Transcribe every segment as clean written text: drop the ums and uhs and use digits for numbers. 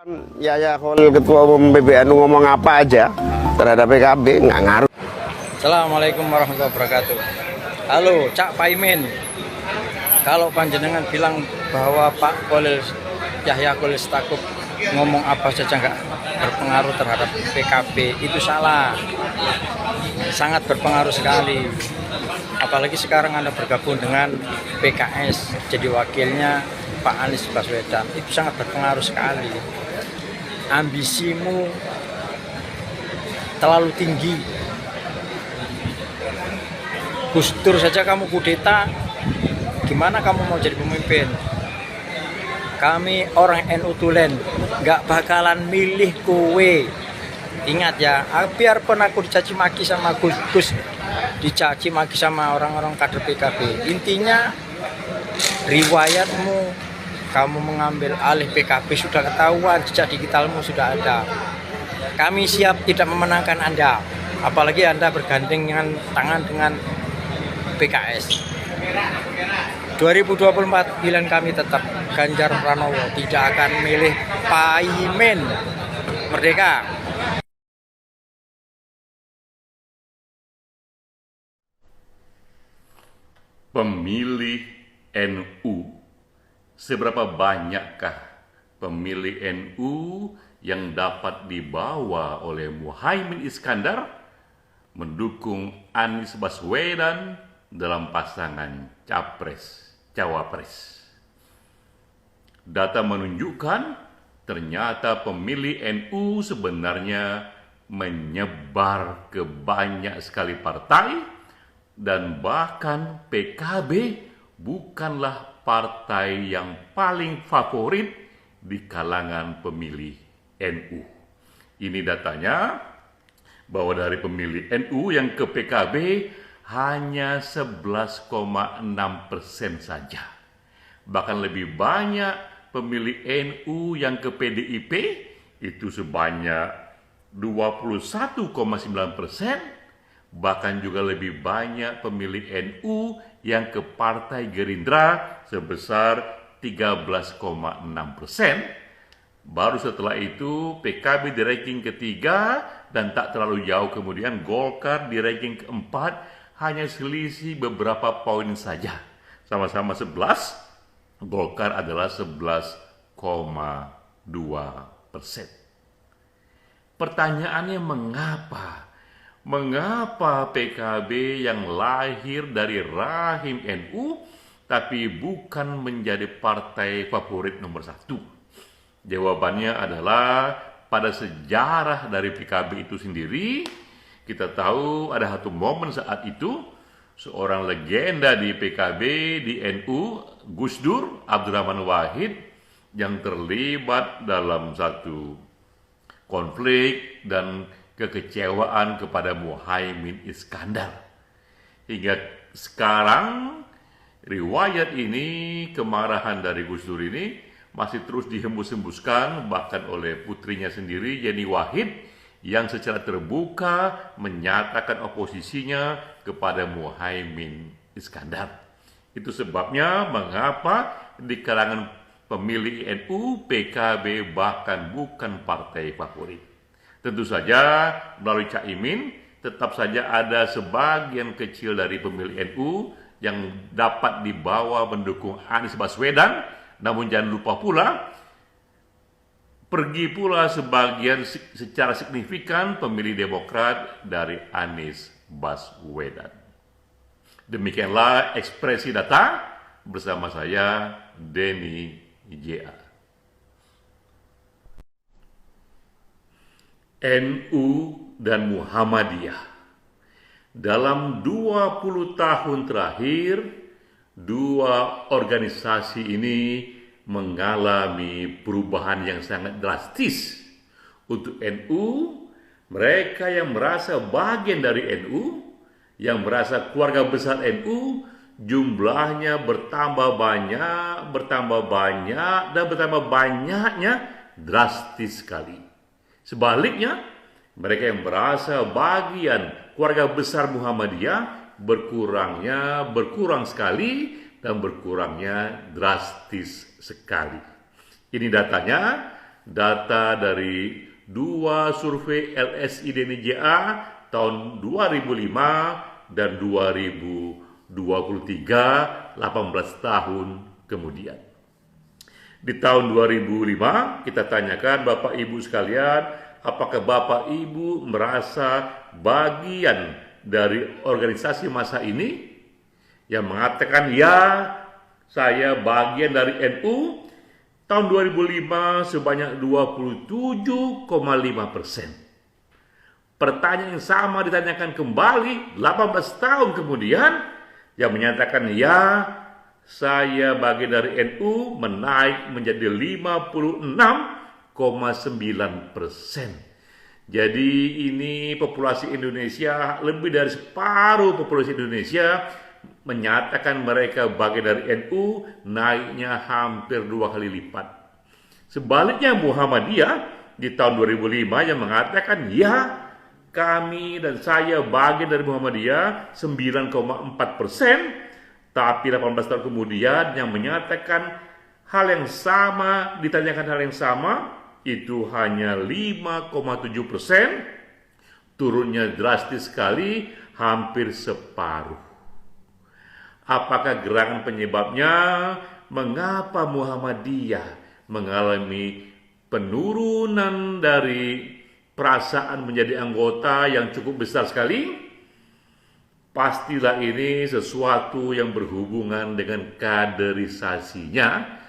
Ya kalau ketua umum PBNU ngomong apa aja terhadap PKB nggak ngaruh. Assalamualaikum warahmatullahi wabarakatuh. Halo Cak Paimin, kalau panjenengan bilang bahwa Pak Khalil Yahya Stakuf ngomong apa saja nggak berpengaruh terhadap PKB, itu salah. Sangat berpengaruh sekali. Apalagi sekarang Anda bergabung dengan PKS jadi wakilnya Pak Anies Baswedan, itu sangat berpengaruh sekali. Ambisimu terlalu tinggi. Gus Dur saja kamu kudeta, gimana kamu mau jadi pemimpin? Kami orang NU Tulen nggak bakalan milih kowe. Ingat ya, biarpun aku dicaci maki sama Gus, dicaci maki sama orang-orang kader PKB, intinya riwayatmu kamu mengambil alih PKB sudah ketahuan, jejak digitalmu sudah ada. Kami siap tidak memenangkan Anda, apalagi Anda bergandengan tangan dengan PKS. 2024 pilihan kami tetap Ganjar Pranowo, tidak akan milih Paimin. Merdeka. Pemilih NU, seberapa banyakkah pemilih NU yang dapat dibawa oleh Muhaimin Iskandar mendukung Anies Baswedan dalam pasangan Capres-Cawapres? Data menunjukkan ternyata pemilih NU sebenarnya menyebar ke banyak sekali partai, dan bahkan PKB bukanlah partai yang paling favorit di kalangan pemilih NU. Ini datanya, bahwa dari pemilih NU yang ke PKB hanya 11,6% saja. Bahkan lebih banyak pemilih NU yang ke PDIP, itu sebanyak 21,9%. Bahkan juga lebih banyak pemilih NU yang ke Partai Gerindra sebesar 13,6%. Baru setelah itu PKB di ranking ketiga, dan tak terlalu jauh kemudian Golkar di ranking keempat, hanya selisih beberapa poin saja. Sama-sama 11, Golkar adalah 11,2%. Pertanyaannya mengapa? Mengapa PKB yang lahir dari rahim NU tapi bukan menjadi partai favorit nomor satu? Jawabannya adalah pada sejarah dari PKB itu sendiri. Kita tahu ada satu momen saat itu seorang legenda di PKB, di NU, Gus Dur, Abdurrahman Wahid, yang terlibat dalam satu konflik dan kekecewaan kepada Muhaimin Iskandar. Hingga sekarang riwayat ini, kemarahan dari Gus Dur ini masih terus dihembus-hembuskan bahkan oleh putrinya sendiri, Yeni Wahid, yang secara terbuka menyatakan oposisinya kepada Muhaimin Iskandar. Itu sebabnya mengapa di kalangan pemilih NU, PKB bahkan bukan partai favorit. Tentu saja melalui Caimin tetap saja ada sebagian kecil dari pemilih NU yang dapat dibawa mendukung Anies Baswedan. Namun jangan lupa pula, pergi pula sebagian secara signifikan pemilih Demokrat dari Anies Baswedan. Demikianlah ekspresi data bersama saya, Denny J.A. NU dan Muhammadiyah dalam 20 tahun terakhir, dua organisasi ini mengalami perubahan yang sangat drastis. Untuk NU, mereka yang merasa bagian dari NU, yang merasa keluarga besar NU, jumlahnya bertambah banyak, dan bertambah banyaknya drastis sekali. Sebaliknya, mereka yang merasa bagian keluarga besar Muhammadiyah berkurang sekali dan berkurangnya drastis sekali. Ini datanya data dari dua survei LSI DNIJA tahun 2005 dan 2023, 18 tahun kemudian. Di tahun 2005 kita tanyakan Bapak Ibu sekalian, apakah Bapak Ibu merasa bagian dari organisasi masa ini? Yang mengatakan ya, saya bagian dari NU. Tahun 2005 sebanyak 27,5%. Pertanyaan yang sama ditanyakan kembali 18 tahun kemudian, yang menyatakan ya, saya bagian dari NU, menaik menjadi 56,9%. Jadi ini populasi Indonesia, lebih dari separuh populasi Indonesia menyatakan mereka bagian dari NU, naiknya hampir 2 kali lipat. Sebaliknya Muhammadiyah di tahun 2005 yang mengatakan ya, kami dan saya bagian dari Muhammadiyah 9,4%, tapi 18 tahun kemudian yang menyatakan hal yang sama, ditanyakan hal yang sama, itu hanya 5,7%, turunnya drastis sekali, hampir separuh. Apakah gerakan penyebabnya? Mengapa Muhammadiyah mengalami penurunan dari perasaan menjadi anggota yang cukup besar sekali? Pastilah ini sesuatu yang berhubungan dengan kaderisasinya.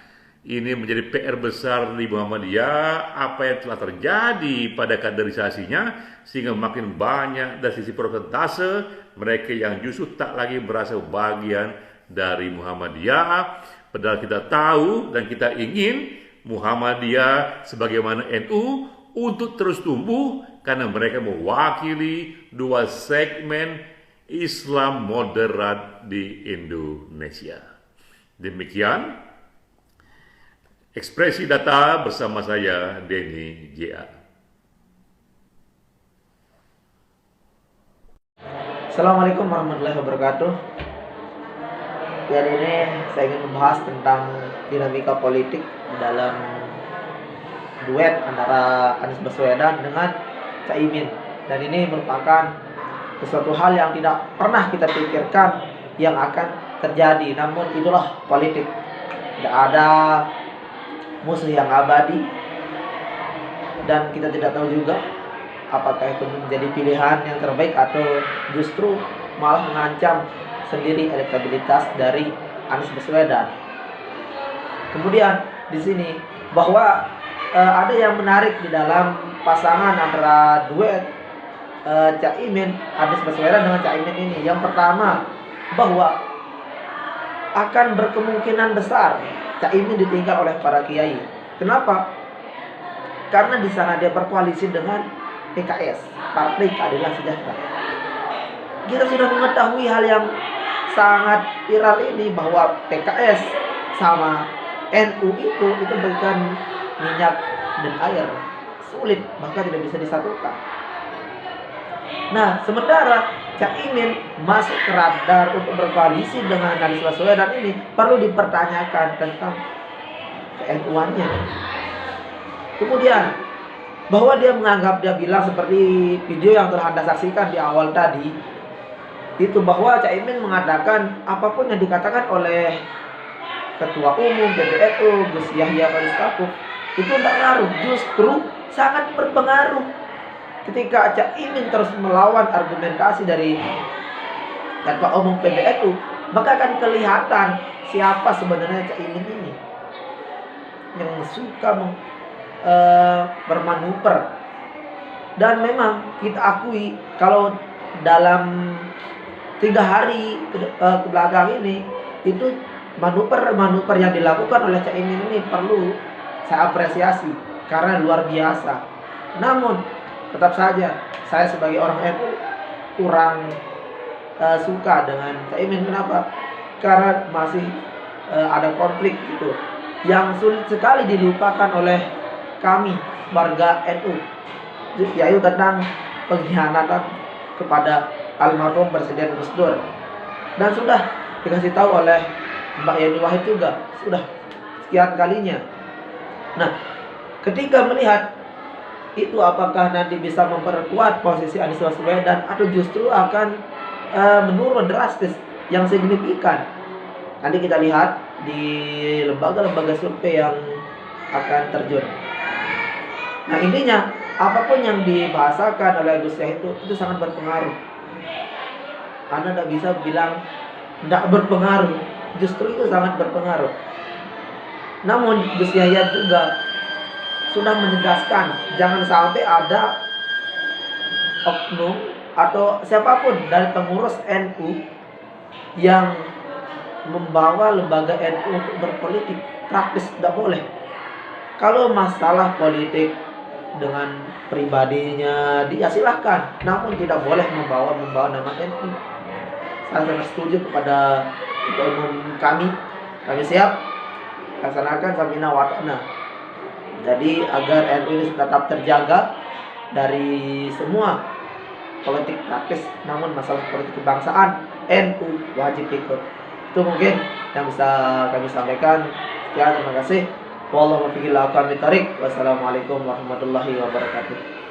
Ini menjadi PR besar di Muhammadiyah, apa yang telah terjadi pada kaderisasinya, sehingga makin banyak dari sisi persentase mereka yang justru tak lagi merasa bagian dari Muhammadiyah. Padahal kita tahu dan kita ingin Muhammadiyah sebagaimana NU untuk terus tumbuh, karena mereka mewakili dua segmen Islam moderat di Indonesia. Demikian ekspresi data bersama saya, Denny J.A. Assalamualaikum warahmatullahi wabarakatuh. Hari ini saya ingin membahas tentang dinamika politik dalam duet antara Anies Baswedan dengan Caimin. Dan ini merupakan sesuatu hal yang tidak pernah kita pikirkan yang akan terjadi. Namun itulah politik. Tidak ada musuh yang abadi, dan kita tidak tahu juga apakah itu menjadi pilihan yang terbaik atau justru malah mengancam sendiri elektabilitas dari Anies Baswedan. Kemudian di sini bahwa ada yang menarik di dalam pasangan antara duet Caimin, Anies Baswedan dengan Caimin ini. Yang pertama, bahwa akan berkemungkinan besar Caimin ditinggal oleh para kiai. Kenapa? Karena di sana dia berkoalisi dengan PKS, Partai Keadilan Sejahtera. Kita sudah mengetahui hal yang sangat viral ini, bahwa PKS sama NU itu bukan minyak dan air, sulit, bahkan tidak bisa disatukan. Nah, sementara Caimin masuk ke radar untuk berkoalisi dengan Anies Baswedan ini, perlu dipertanyakan tentang ke-NU-annya. Kemudian bahwa dia menganggap, dia bilang seperti video yang telah Anda saksikan di awal tadi, itu bahwa Caimin mengatakan apapun yang dikatakan oleh Ketua Umum PBNU Gus Yahya Khalilistakuf itu tidak ngaruh, justru sangat berpengaruh. Ketika Caimin terus melawan argumentasi dari Ketua Umum PBNU, maka akan kelihatan siapa sebenarnya Caimin ini, yang suka bermanuver. Dan memang kita akui kalau dalam 3 hari ke belakang ini, itu manuver yang dilakukan oleh Caimin ini perlu saya apresiasi karena luar biasa. Namun tetap saja saya sebagai orang NU kurang suka dengan Caimin. Kenapa? Karena masih ada konflik gitu yang sulit sekali dilupakan oleh kami warga NU, yaitu tentang pengkhianatan kepada almarhum Presiden Gus Dur. Dan sudah dikasih tahu oleh Mbak Yeni Wahid juga, sudah sekian kalinya. Nah, ketika melihat itu, apakah nanti bisa memperkuat posisi Anies Baswedan atau justru akan menurun drastis yang signifikan. Nanti kita lihat di lembaga-lembaga survei yang akan terjun. Nah, intinya apapun yang dibahasakan oleh Gus Yahya itu sangat berpengaruh. Anda tidak bisa bilang tidak berpengaruh, justru itu sangat berpengaruh. Namun Gus Yahya juga sudah menegaskan jangan sampai ada oknum atau siapapun dari pengurus NU yang membawa lembaga NU untuk berpolitik. Praktis tidak boleh. Kalau masalah politik dengan pribadinya dia silahkan, namun tidak boleh membawa nama NU. Saya sangat setuju kepada ketua umum kami siap laksanakan samina wa ta'na. Jadi agar NU ini tetap terjaga dari semua politik praktis, namun masalah politik kebangsaan NU wajib ikut. Itu mungkin yang bisa kami sampaikan. Sekian, terima kasih. Wassalamualaikum warahmatullahi wabarakatuh.